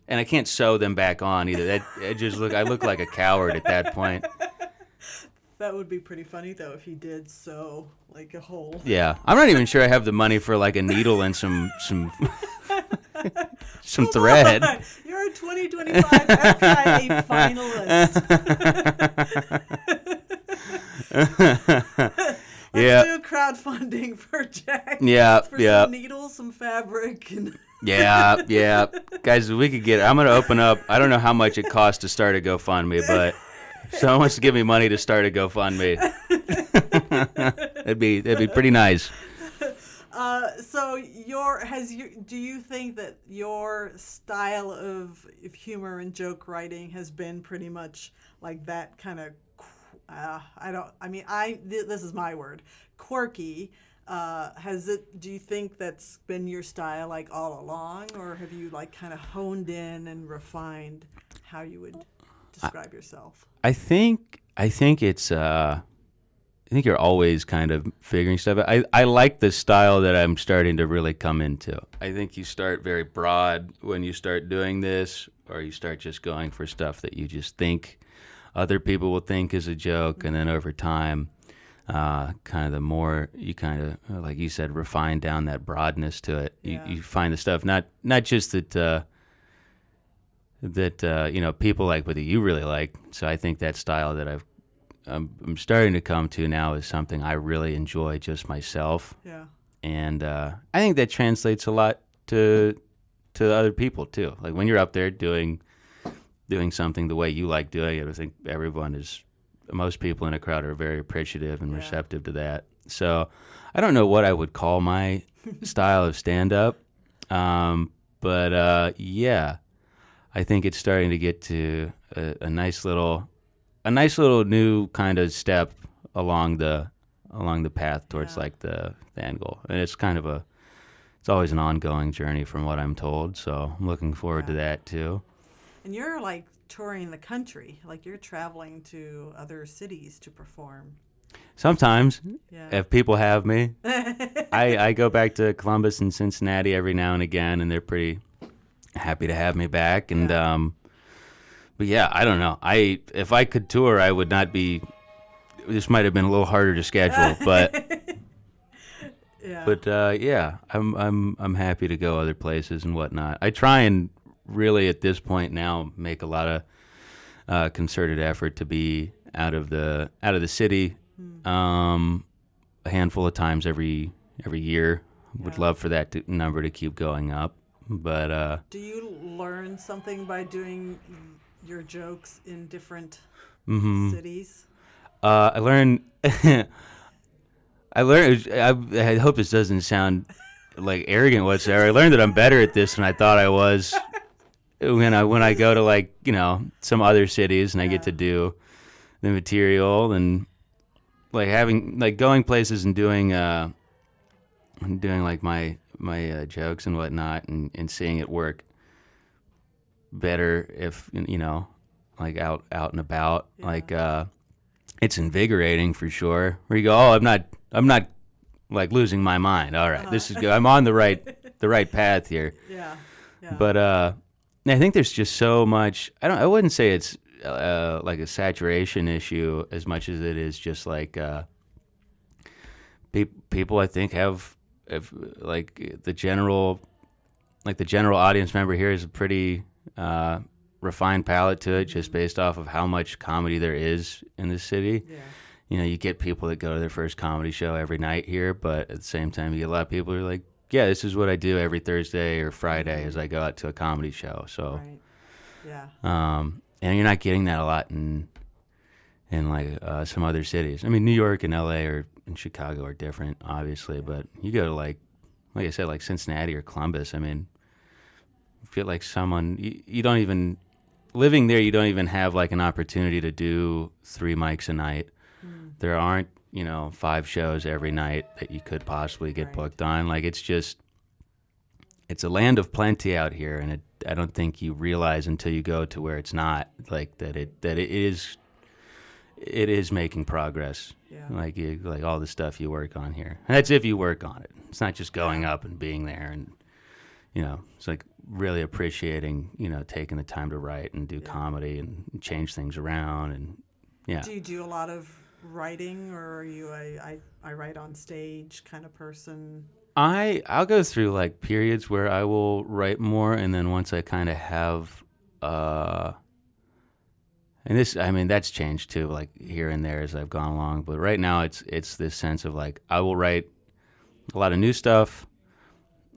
and I can't sew them back on either. I look like a coward at that point. That would be pretty funny though if he did sew like a whole. Yeah, I'm not even sure I have the money for like a needle and some thread. Come on, you're a 2025 FIA finalist. Yeah. Let's do crowdfunding for Jack. Yeah, For yeah. some needles, some fabric, and Yeah. Guys, we could get. I'm gonna open up. I don't know how much it costs to start a GoFundMe, but if someone wants to give me money to start a GoFundMe, that'd be pretty nice. So do you think that your style of humor and joke writing has been pretty much like that kind of, this is my word, quirky. Do you think that's been your style like all along, or have you like kind of honed in and refined how you would describe yourself? I think it's I think you're always kind of figuring stuff out. I like the style that I'm starting to really come into. I think you start very broad when you start doing this, or you start just going for stuff that you just think other people will think is a joke, and then over time, kind of the more you kind of, like you said, refine down that broadness to it. Yeah. You find the stuff not just that people like, but that you really like. So I think that style that I'm starting to come to now is something I really enjoy just myself. Yeah. And I think that translates a lot to other people too. Like when you're up there doing something the way you like doing it, I think most people in a crowd are very appreciative and receptive to that. So I don't know what I would call my style of stand-up, but I think it's starting to get to a nice little new kind of step along the path towards like the end goal. And it's kind of it's always an ongoing journey from what I'm told. So I'm looking forward to that too. And you're like touring the country, like you're traveling to other cities to perform. Sometimes, if people have me, I go back to Columbus and Cincinnati every now and again, and they're pretty happy to have me back. And but yeah, I don't know. If I could tour, I would not be. This might have been a little harder to schedule, but I'm happy to go other places and whatnot. I try and really at this point now make a lot of concerted effort to be out of the city a handful of times every year. Would love for that number to keep going up, but do you learn something by doing your jokes in different cities? I learned. I hope this doesn't sound like arrogant whatsoever. I learned that I'm better at this than I thought I was when I go to like some other cities and I get to do the material and like going places and doing like my jokes and whatnot and seeing it work better if like out and about. Like it's invigorating for sure, where you go, I'm not like losing my mind. All right, this is good. I'm on the right path here. But I think there's just so much. I wouldn't say it's like a saturation issue as much as it is just like people I think have like the general audience member here is a pretty refined palate to it, just based off of how much comedy there is in this city. You get people that go to their first comedy show every night here, but at the same time you get a lot of people who are like, yeah, this is what I do every Thursday or Friday as I go out to a comedy show. So and you're not getting that a lot in like some other cities. I mean, New York and LA and Chicago are different, obviously, but you go to like I said, like Cincinnati or Columbus, I mean, I feel like you don't even, living there, you don't even have like an opportunity to do 3 mics a night. There aren't, 5 shows every night that you could possibly get booked on. Like it's a land of plenty out here, and I don't think you realize until you go to where it's not, like that it is making progress. Like all the stuff you work on here. And that's if you work on it. It's not just going up and being there and it's like really appreciating, taking the time to write and do comedy and change things around and Do you do a lot of writing, or are you I write on stage kind of person? I'll go through like periods where I will write more, and then once I kind of have And this, I mean, that's changed too, like here and there as I've gone along. But right now, it's this sense of like I will write a lot of new stuff,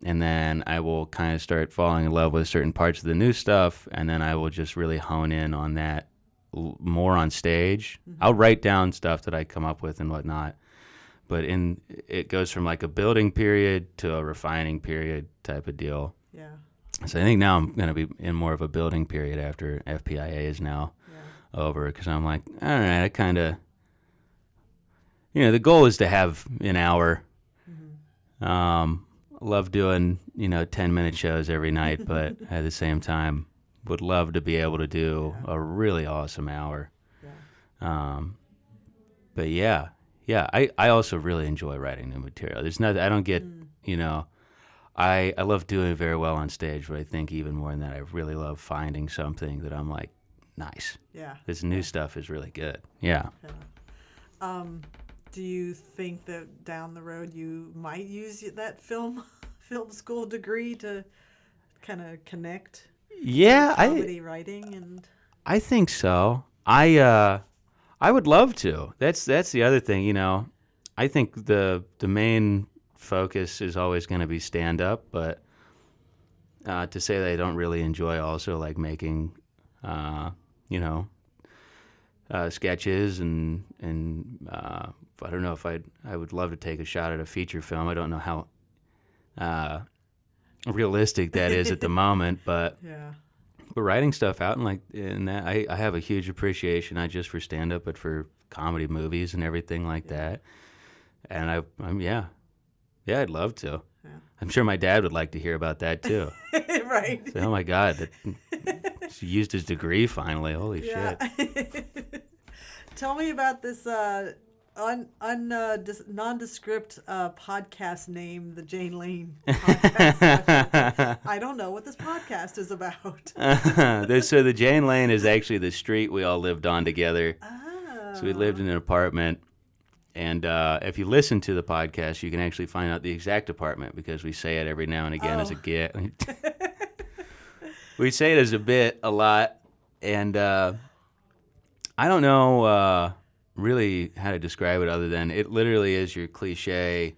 and then I will kind of start falling in love with certain parts of the new stuff, and then I will just really hone in on that more on stage. Mm-hmm. I'll write down stuff that I come up with and whatnot, but it goes from like a building period to a refining period type of deal. Yeah. So I think now I'm going to be in more of a building period after FPIA is now over, because I'm like, all right, I kind of, the goal is to have an hour. Mm-hmm. Love doing, 10-minute shows every night, but at the same time, would love to be able to do a really awesome hour. Yeah. But I also really enjoy writing new material. There's nothing, I don't get, I love doing it very well on stage, but I think even more than that, I really love finding something that I'm like, nice. Yeah. This new stuff is really good. Yeah. Do you think that down the road you might use that film school degree to kind of connect? Yeah, comedy writing and. I think so. I would love to. That's the other thing. I think the main focus is always going to be stand up, but to say that I don't really enjoy also like making, sketches and I don't know if I would love to take a shot at a feature film. I don't know how realistic that is at the moment, but writing stuff out and that I have a huge appreciation not just for stand up but for comedy movies and everything like that. And I'd love to. Yeah. I'm sure my dad would like to hear about that too. Right. So, oh my God, she used his degree finally. Holy shit. Tell me about this nondescript podcast name, the Jane Lane podcast. I don't know what this podcast is about. So the Jane Lane is actually the street we all lived on together. Oh. So we lived in an apartment. And if you listen to the podcast, you can actually find out the exact apartment because we say it every now and again as a bit. We say it as a bit a lot. And I don't know really how to describe it other than it literally is your cliche.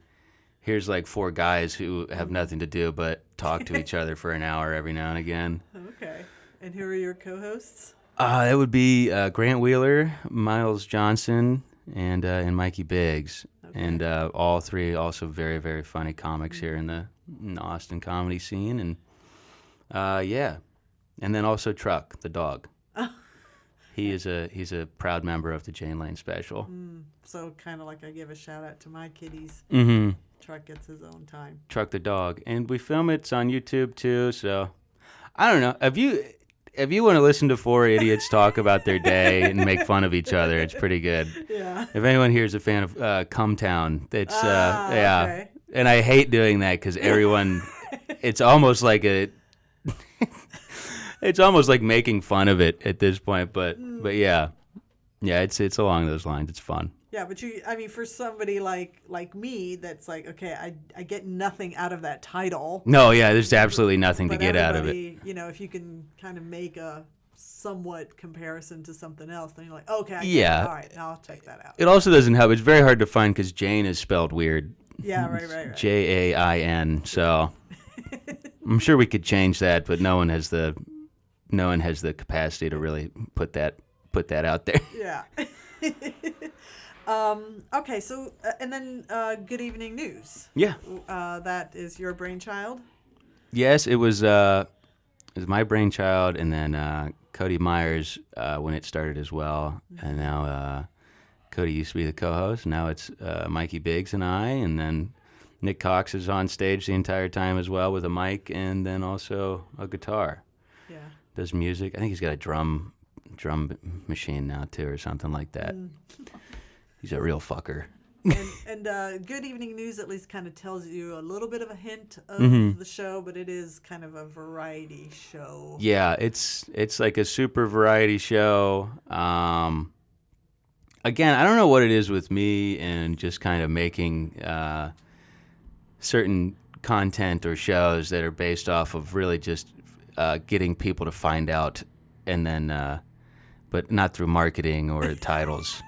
Here's like four guys who have nothing to do but talk to each other for an hour every now and again. Okay. And who are your co-hosts? It would be Grant Wheeler, Miles Johnson, and Mikey Biggs. Okay. And all three also very, very funny comics here in the Austin comedy scene. And and then also Truck, the dog. He's a proud member of the Jane Lane special. So kind of like I give a shout out to my kitties. Mm-hmm. Truck gets his own time. Truck the dog, and we film it. It's on YouTube too. So I don't know. If you want to listen to four idiots talk about their day and make fun of each other, it's pretty good. Yeah. If anyone here is a fan of Come Town, it's okay. And I hate doing that because everyone, it's almost like it's almost like making fun of it at this point. But it's along those lines. It's fun. Yeah, but for somebody like me, that's like, okay, I get nothing out of that title. No, yeah, there's absolutely nothing to get out of it. If you can kind of make a somewhat comparison to something else, then you're like, okay, all right, now I'll check that out. It also doesn't help. It's very hard to find because Jane is spelled weird. Yeah, right. Jain. So I'm sure we could change that, but no one has the capacity to really put that out there. Yeah. Okay, so and then Good Evening News. Yeah. That is your brainchild? Yes, it was my brainchild, and then Cody Myers when it started as well, and now Cody used to be the co-host. Now it's Mikey Biggs and I, and then Nick Cox is on stage the entire time as well with a mic and then also a guitar. Yeah. Does music. I think he's got a drum machine now too, or something like that. He's a real fucker. And Good Evening News at least kind of tells you a little bit of a hint of the show, but it is kind of a variety show. Yeah, it's like a super variety show. Again, I don't know what it is with me and just kind of making certain content or shows that are based off of really just getting people to find out and then but not through marketing or titles.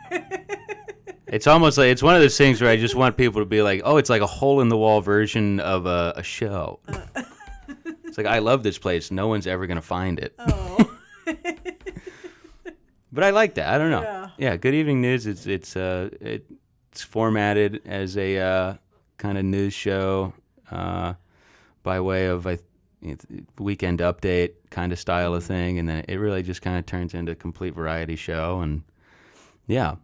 It's almost like it's one of those things where I just want people to be like, oh, it's like a hole-in-the-wall version of a show. It's like, I love this place. No one's ever going to find it. Oh. But I like that. I don't know. Yeah, Good Evening News, it's formatted as a kind of news show by way of a weekend update kind of style of thing, and then it really just kind of turns into a complete variety show. And yeah,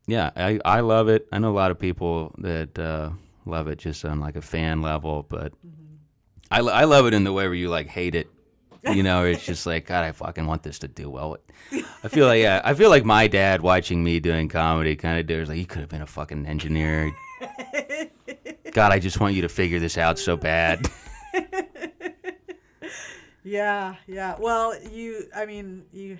I love it. I know a lot of people that love it just on like a fan level, but I love it in the way where you like hate it. You know, it's just like, God, I fucking want this to do well. I feel like my dad watching me doing comedy kind of was like, you could have been a fucking engineer. God, I just want you to figure this out so bad. Yeah. Well, you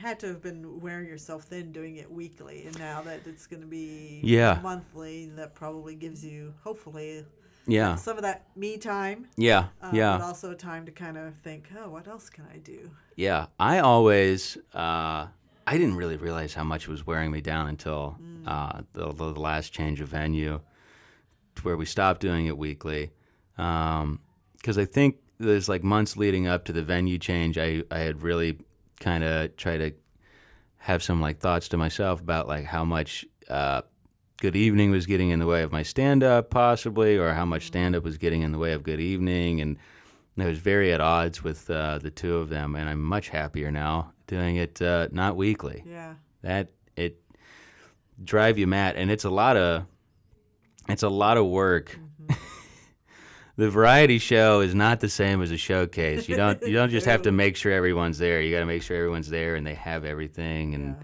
had to have been wearing yourself thin doing it weekly, and now that it's going to be monthly, that probably gives you, hopefully, some of that me time. But also time to kind of think, oh, what else can I do? Yeah, I always, I didn't really realize how much it was wearing me down until the last change of venue, to where we stopped doing it weekly, because I think there's like months leading up to the venue change, I had really kind of tried to have some like thoughts to myself about like how much Good Evening was getting in the way of my stand-up possibly, or how much stand-up was getting in the way of Good Evening, and I was very at odds with the two of them, and I'm much happier now doing it not weekly. Yeah. That it drive you mad, and it's a lot of work. The variety show is not the same as a showcase. You don't just have to make sure everyone's there. You got to make sure everyone's there and they have everything and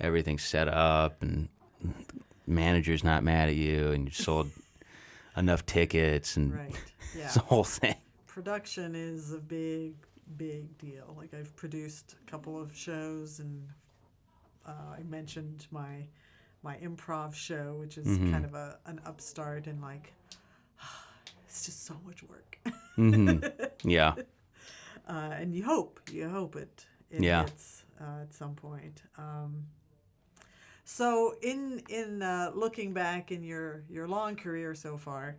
everything's set up, and manager's not mad at you, and you sold enough tickets, and it's the whole thing. Production is a big deal. Like, I've produced a couple of shows, and I mentioned my improv show, which is kind of an upstart, and like, it's just so much work. Yeah. And you hope it hits at some point. So in looking back in your long career so far,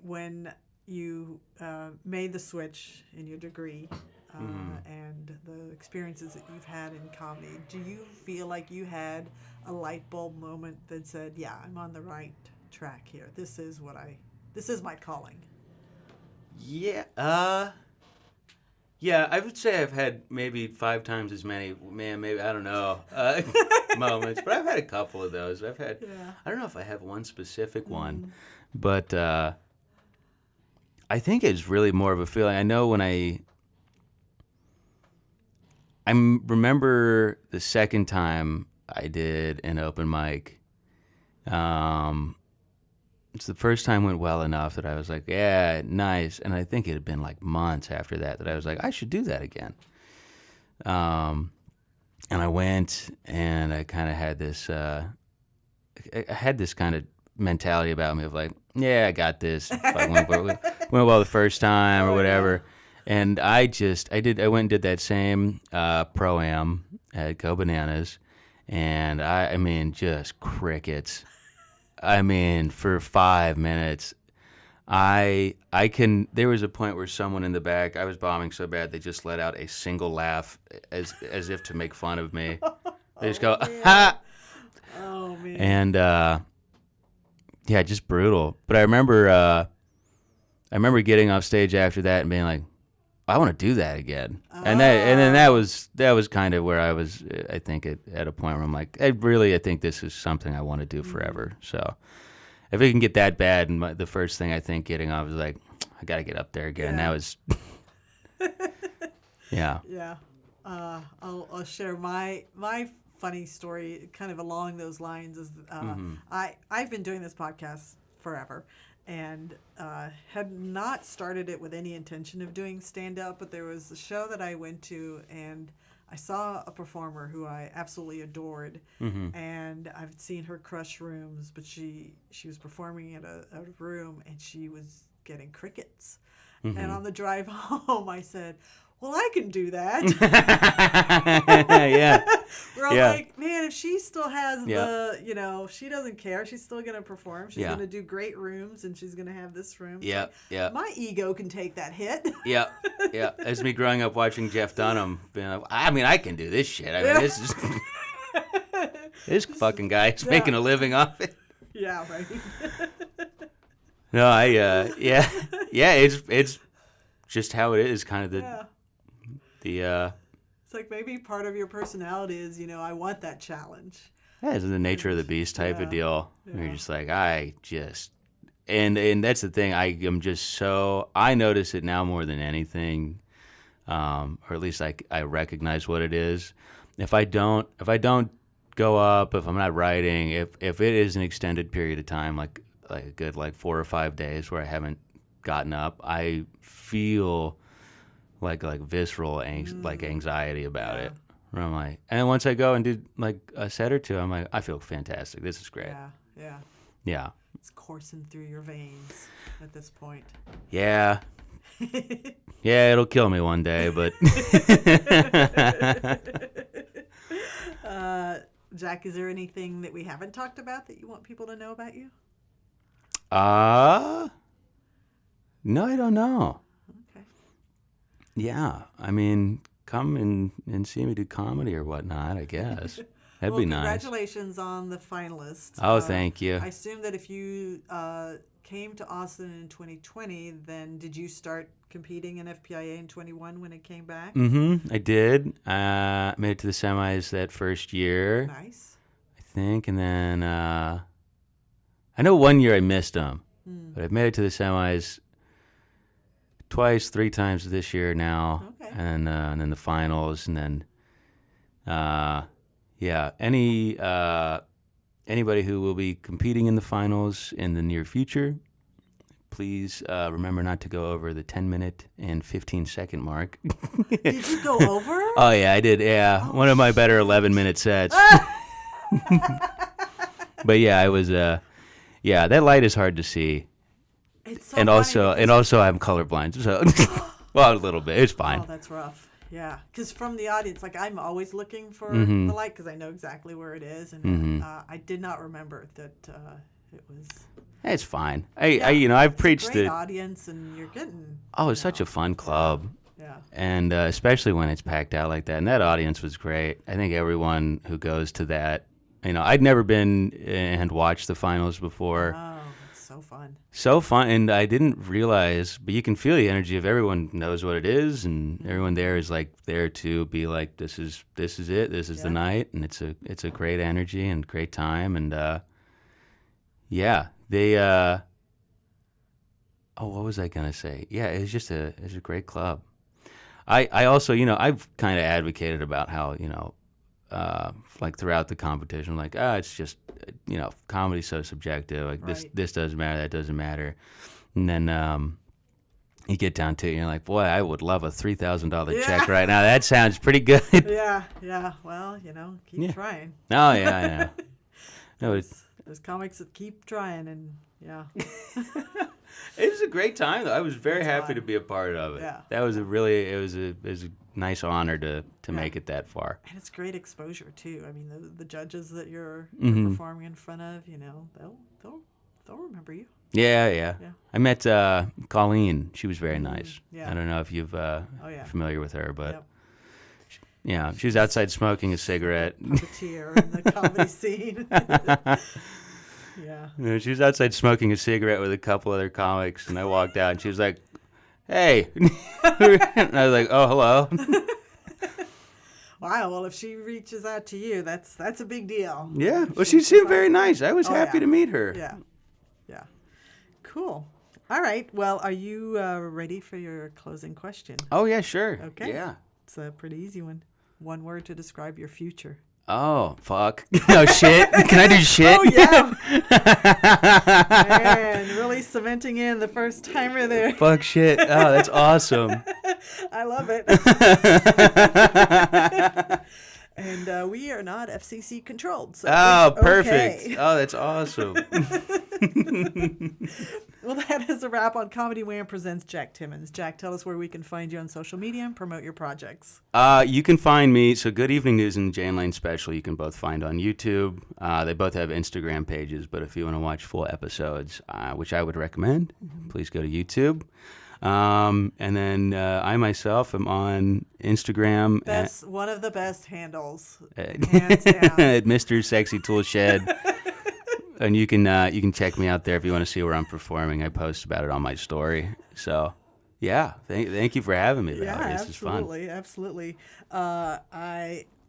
when you made the switch in your degree and the experiences that you've had in comedy, do you feel like you had a light bulb moment that said, yeah, I'm on the right track here. This is my calling? Yeah. Yeah, I would say I've had maybe 5 times as many, maybe, I don't know, moments, but I've had a couple of those. I don't know if I have one specific one, but I think it's really more of a feeling. I know when I remember the second time I did an open mic, it's the first time went well enough that I was like, yeah, nice. And I think it had been like months after that I was like, I should do that again. And I went, and I kind of had this, kind of mentality about me of like, yeah, I got this. I went well the first time or whatever. And I went and did that same pro-am at Go Bananas. And I mean, just crickets. I mean, for 5 minutes, there was a point where someone in the back, I was bombing so bad, they just let out a single laugh as if to make fun of me. They just go, ha! Oh, man. And, yeah, just brutal. But I remember getting off stage after that and being like, I want to do that again. And then that was kind of where I was, I think, at a point where I'm like, I think this is something I want to do forever. So if it can get that bad, and the first thing I think getting off is like, I got to get up there again. That was, yeah. Yeah. I'll share my funny story kind of along those lines. Is I've been doing this podcast forever, and had not started it with any intention of doing stand-up, but there was a show that I went to, and I saw a performer who I absolutely adored, and I've seen her crush rooms, but she was performing at a room, and she was getting crickets. And on the drive home, I said, well, I can do that. Yeah. Where I'm Yeah. like, man, if she still has Yeah. the, she doesn't care. She's still going to perform. She's Yeah. going to do great rooms, and she's going to have this room. It's Yeah. like, Yeah. my ego can take that hit. Yeah, yeah. As me growing up watching Jeff Dunham, being like, I mean, I can do this shit. I mean, this is this fucking guy is making a living off it. Yeah, right. No, yeah. It's just how it is. Kind of the It's like maybe part of your personality is, I want that challenge. it's the nature of the beast type of deal. Yeah. You're just like, and that's the thing. I notice it now more than anything, or at least I recognize what it is. If I don't go up, if I'm not writing, if it is an extended period of time, like a good 4 or 5 days where I haven't gotten up, I feel like visceral anxiety about it. Where I'm like, and then once I go and do like a set or two, I'm like, I feel fantastic. This is great. Yeah. It's coursing through your veins at this point. Yeah. Yeah, it'll kill me one day, but Jack, is there anything that we haven't talked about that you want people to know about you? No, I don't know. Okay. Yeah, I mean, come and see me do comedy or whatnot, I guess. That'd be nice. Congratulations on the finalists. Oh, thank you. I assume that if you came to Austin in 2020, then did you start competing in FPIA in 21 when it came back? Mm-hmm, I did. Made it to the semis that first year. Nice. I think, and then I know one year I missed them, but I've made it to the semis twice, 3 times this year now, Okay. and then the finals, and then anybody who will be competing in the finals in the near future, please remember not to go over the 10-minute and 15-second mark. Did you go over? Oh yeah, I did. Yeah, one of my better 11-minute sets. But yeah, I was. Yeah, that light is hard to see. It's so and funny also I'm colorblind, so well, a little bit. It's fine. Oh, that's rough. Yeah, because from the audience, like I'm always looking for Mm-hmm. the light because I know exactly where it is, and I did not remember that it was. It's fine. I've preached Great it. audience, and you're getting. Oh, it's such a fun club. Yeah. And especially when it's packed out like that. And that audience was great. I think everyone who goes to that, I'd never been and watched the finals before. Oh, it's so fun. So fun. And I didn't realize, but you can feel the energy of everyone knows what it is. And everyone there is like there to be like, this is it. This is the night. And it's a great energy and great time. And they, what was I going to say? Yeah, it's a great club. I also, I've kind of advocated about how, like throughout the competition, like, it's just, comedy's so subjective. Like this doesn't matter, that doesn't matter. And then you get down to it, and you're like, boy, I would love a $3,000 check right now. That sounds pretty good. Yeah. Well, keep trying. Oh, yeah, I know. No, There's comics that keep trying, and yeah. It was a great time, though. I was very happy to be a part of it. Yeah. That was it was a nice honor to make it that far. And it's great exposure too. I mean, the judges that you're performing in front of, they'll remember you. Yeah. I met Colleen. She was very nice. Yeah. I don't know if you've familiar with her, but Yep. yeah, she was outside smoking a cigarette. Puppeteer in the comedy scene. Yeah. She was outside smoking a cigarette with a couple other comics, and I walked out, and she was like, "Hey," and I was like, "Oh, hello." Wow. Well, if she reaches out to you, that's a big deal. Yeah. Well, she seemed very nice. I was happy to meet her. Yeah. Cool. All right. Well, are you ready for your closing question? Oh yeah, sure. Okay. Yeah. It's a pretty easy one. One word to describe your future. Oh, fuck. No, shit. Can I do shit? Oh, yeah. Man, really cementing in the first timer there. Fuck shit. Oh, that's awesome. I love it. And we are not FCC controlled. So Oh, it's perfect. okay. Oh, that's awesome. Well, that is a wrap on Comedy Wham Presents Jack Timmons. Jack, tell us where we can find you on social media and promote your projects. You can find me, so Good Evening News and Jane Lane Special, you can both find on YouTube. They both have Instagram pages, but if you want to watch full episodes, which I would recommend, please go to YouTube. And then I myself am on Instagram. That's one of the best handles, at hands down. at Mr. Sexy Tool Shed. And you can check me out there if you want to see where I'm performing. I post about it on my story. So, yeah, thank you for having me, Valerie. Yeah, This is fun. absolutely.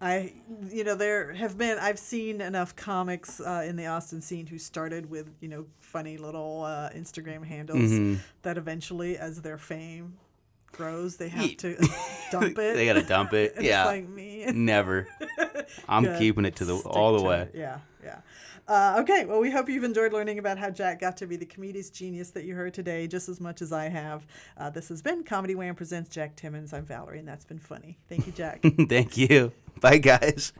There have been, I've seen enough comics in the Austin scene who started with, funny little Instagram handles that eventually, as their fame grows, they have to dump it. They got to dump it. And Yeah. It's like me. Never. I'm Good. keeping it all the Stick to way. it. Yeah. Okay, well, we hope you've enjoyed learning about how Jack got to be the comedic genius that you heard today, just as much as I have. This has been Comedy Wham Presents Jack Timmons. I'm Valerie, and that's been funny. Thank you, Jack. Thank you. Bye, guys.